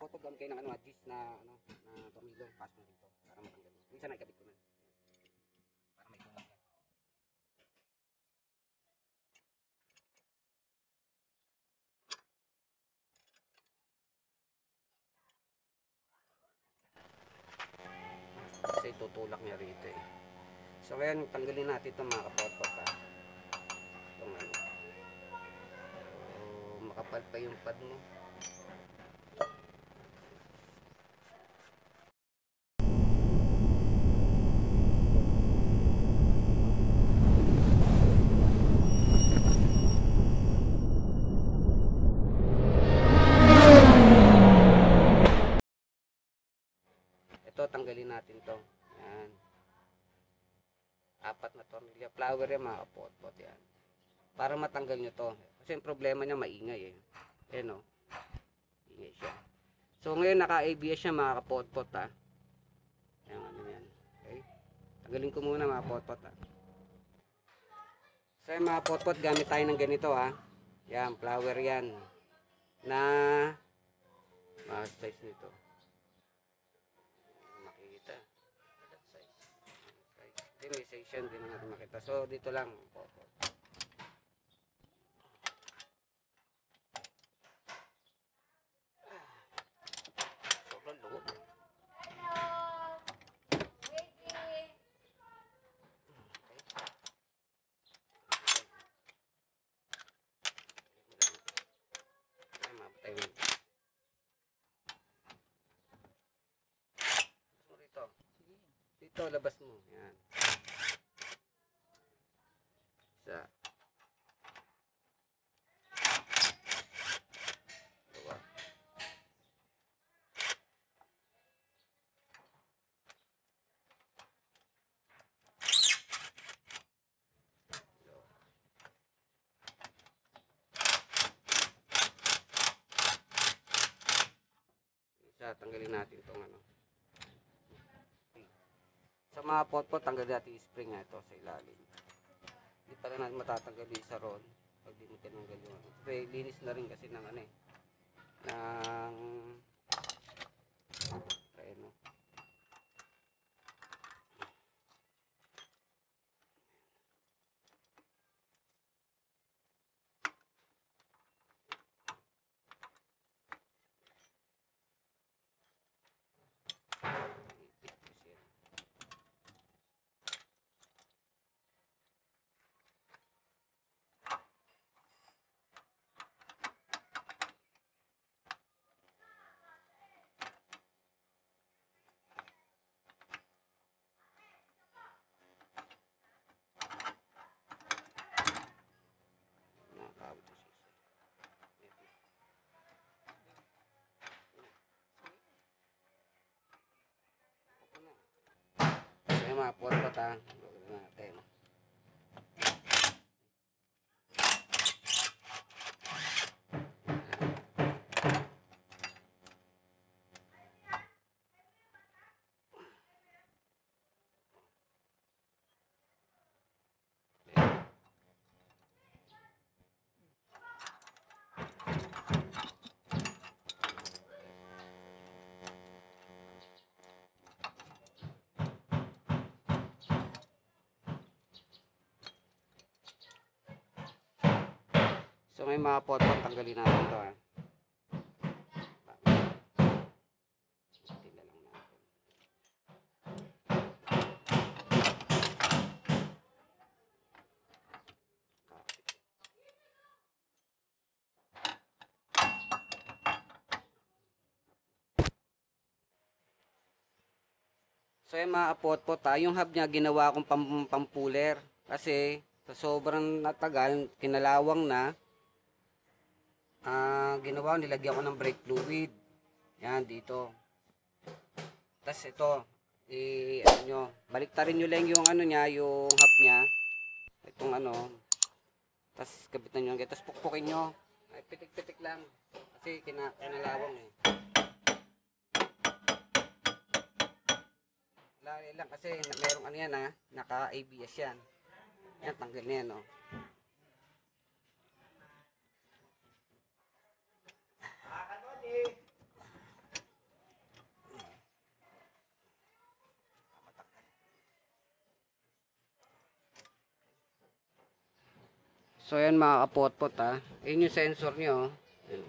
photo gamit kayo ng ano, gis na ano, na tornilyo, pasok mo dito para matanggal mo. Minsan nakikabit ko na. Para may tunog yan. Kasi tutulak niya rito eh. So ngayon, tanggalin natin ito mga kapotpot ha. Itong ano. So, makapal pa yung pad mo. Ito, tanggalin natin to. Yan. 4 na tornilyo. Flower yan mga kapotpot yan. Para matanggal nyo to. Kasi yung problema niya maingay eh. Ayan o. Ingay siya. So ngayon naka-ABS siya mga kapotpot ha. Yan ano yan. Okay. Tanggalin ko muna mga potpot ha. So yung mga potpot gamit tayo ng ganito ha. Yan, flower yan. Na size nito. Makikita. Size. Hindi may size yan. Hindi na natin makita. So dito lang potpot. Dito, labas mo. Yan. Isa. Dalawa. Isa, tanggalin natin itong ano. Sa mga potpot, tanggalin natin yung spring nga ito sa ilalim. Hindi pa rin natin matatanggal yung isa ron pag di mo tinanggal yung ano. Kasi linis na rin kasi ng ano eh. Ng preno. So yung mga potpot ha, gawin natin. So may mga potpot, tanggalin natin ito ha. Tingnan lang natin. So yung mga potpot ha, yung hub niya ginawa akong pampuler. Kasi sa sobrang natagal, kinalawang na, ginawa ko, nilagyan ko ng brake fluid. Yan, dito. Tapos ito, ano nyo, baliktarin nyo lang yung ano niya, yung hub niya. Itong ano, tapos kabitan nyo. Tapos pukpukin nyo. Ay, pitik-pitik lang. Kasi kinalawang eh. Lali lang kasi merong ano yan ha, naka-ABS yan. Yan, tanggal na yan o. So yan mga kapotpot ha. Yun yung sensor nyo. Yan.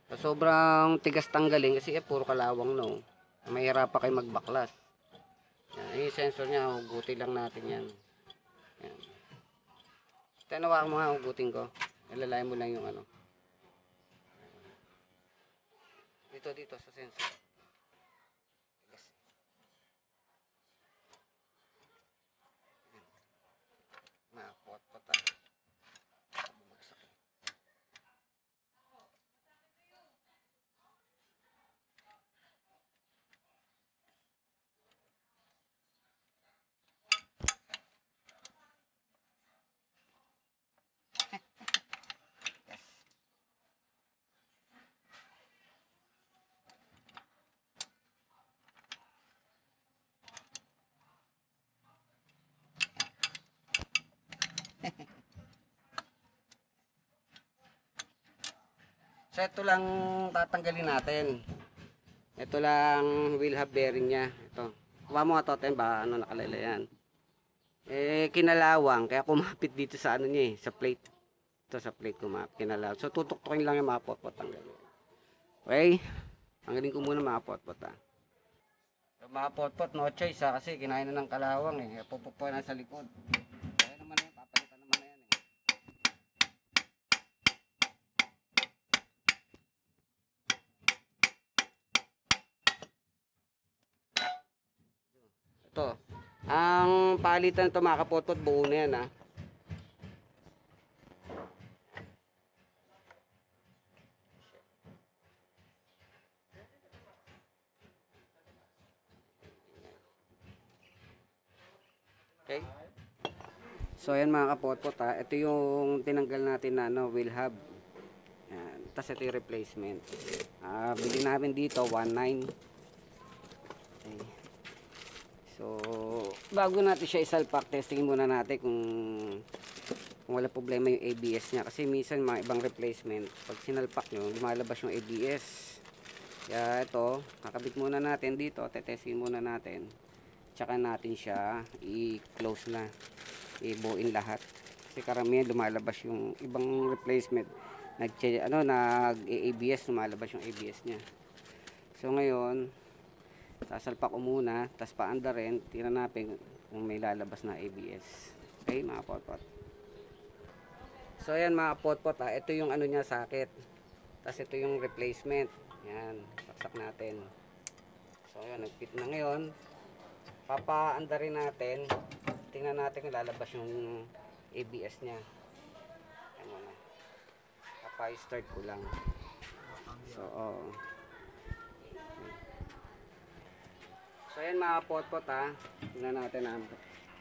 So, sobrang tigas tanggalin kasi puro kalawang no. Mahirap pa kayo magbaklas. Yan. Yung sensor niya, hugutin lang natin yan. Yan. Tinawa mo nga, hugutin ko. Ilalay mo lang yung ano. Dito sa sensor. Tigas. Mga potpot ha. Bumagsak. So ito lang tatanggalin natin. Ito lang wheel hub bearing niya. Ito. Kuha mo nga totem ba ano nakalala yan. Kinalawang kaya kumapit dito sa ano niya sa plate. Ito sa plate kumapit kinalawang. So tutuktukin lang yung mga potpot tanggalin. Okay? Tanggalin ko muna mga potpot ha. Yung mga potpot no choice ha kasi kinain na ng kalawang eh. Pupupuan na sa likod. Kaya naman yan papalitan naman na yan eh. Ito. Ang palitan nito mga kapotpot buo na yan ha. Okay. So ayan mga kapotpot ha. Ito yung tinanggal natin na ano, wheel hub. Yan. Tapos ito yung replacement. Bili namin dito 1.9. Okay. So bago natin siya isalpak, testingin muna natin kung wala problema yung ABS niya. Kasi minsan mga ibang replacement, pag sinalpak nyo, lumalabas yung ABS. Kaya ito, kakabit muna natin dito. Tetestingin muna natin. Tsaka natin siya i-close na. I-buuin lahat. Kasi karamihan lumalabas yung ibang replacement. Nag-ABS, lumalabas yung ABS niya. So ngayon, sasalpak ko muna, tapos paanda rin, tira natin kung may lalabas na ABS. Okay mga potpot. So ayan mga potpot ha, ito yung ano niya sakit. Tapos ito yung replacement. Yan, saksak natin. So ayan, nagpit na ngayon. Papaanda rin natin. Tingnan natin kung lalabas yung ABS niya. Ayan muna. Papa-start ko lang. So, So ayan mga potpot ha. Tingnan natin ha.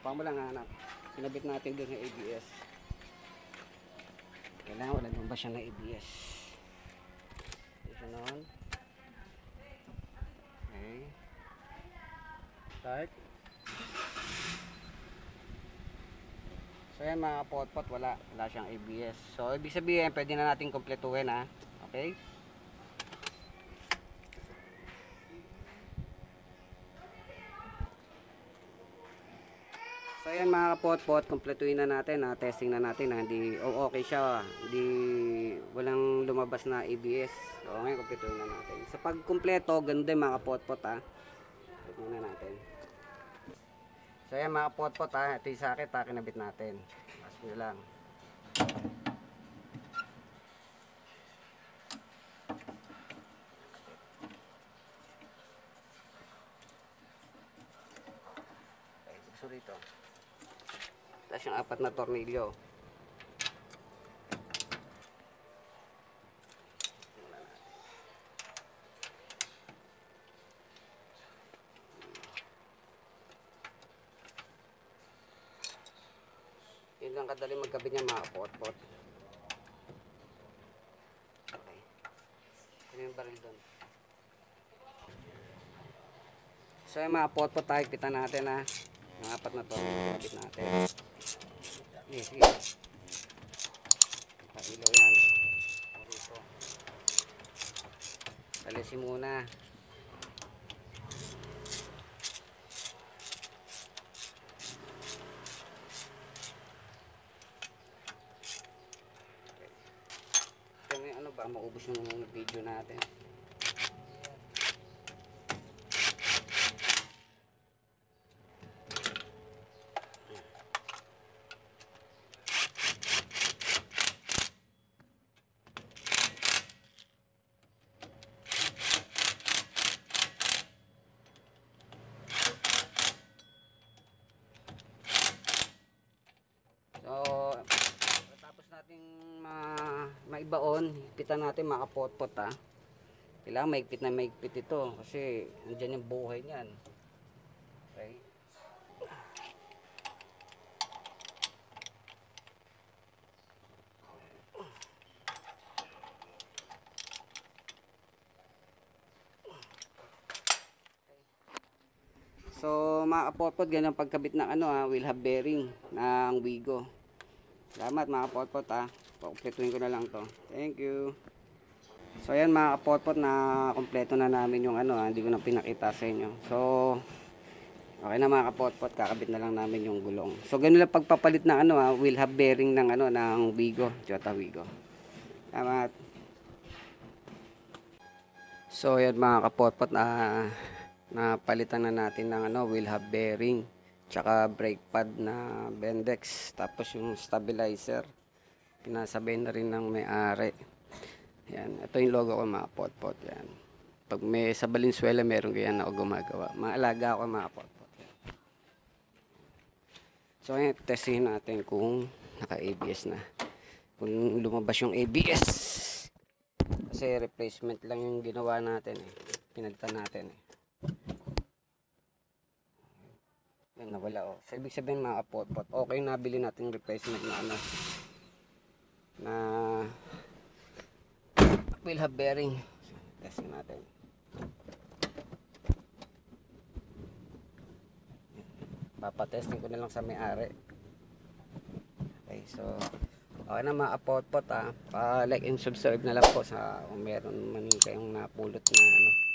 Pang mo lang hanap. Sinabit natin doon yung ABS. Kailangan wala lumabas siya ng ABS. Dito noon. Okay. Start. So ayan mga potpot, wala siyang ABS. So ibig sabihin pwede na natin kumpletuhin ha. Okay. So ayan mga potpot, kumpletuhin na natin ha. Testing na natin ha. Hindi okay siya. Hindi walang lumabas na ABS. So ngayon kumpletuhin na natin. Sa pagkumpleto, ganda mga potpot ha. Tignan natin. So ayan mga potpot ha. Ito yung sakit ha. Kinabit natin. Mas mo lang. Okay, gusto rito. Tapos yung 4 na tornilyo. Yun lang kadali magkabit niya mga potpot. Okay. Ano yung baril doon? So yung mga potpot tayo, kita natin ha. Yung 4 na tornilyo, kapit natin. Sige. Pailaw yan. Dito. Talisin muna. maubos yung video natin. So, tapos natin maibaon, higpitan natin makapot-pot ha. Kailangan maigpit na maigpit ito kasi andyan yung buhay niyan. Okay. So mga kapotpot, ganyan pagkabit ng ano ha, wheel hub bearing ng Wigo. Salamat mga kapotpot ha. Kumpletuhin ko na lang to. Thank you. So ayan mga kapotpot, na kompleto na namin yung ano ha, hindi ko na pinakita sa inyo. So okay na mga kapotpot, kakabit na lang namin yung gulong. So ganun lang pagpapalit ng ano ha, wheel hub bearing ng ano ng Wigo, Toyota Wigo. Salamat. So ayan mga kapotpot, napalitan na natin ng ano, wheel hub bearing tsaka brake pad na Bendex, tapos yung stabilizer pinasabay na rin ng may-ari. Yan, ito yung logo ko mga potpot. Yan, pag may sa Valenzuela meron ganyan ako gumagawa, maalaga ako mga potpot. So ayan, testin natin kung naka ABS na, kung lumabas yung ABS, kasi replacement lang yung ginawa natin eh, pinagtan natin eh. Yan, nawala oh. So ibig sabihin mga potpot, okay, nabili natin replacement na ano, na wheel hub bearing. Testing natin. Papatesting ko na lang sa may-ari. Okay, so okay na mga potpot ha. Pa-like and subscribe na lang po sa kung meron man kayong napulot na ano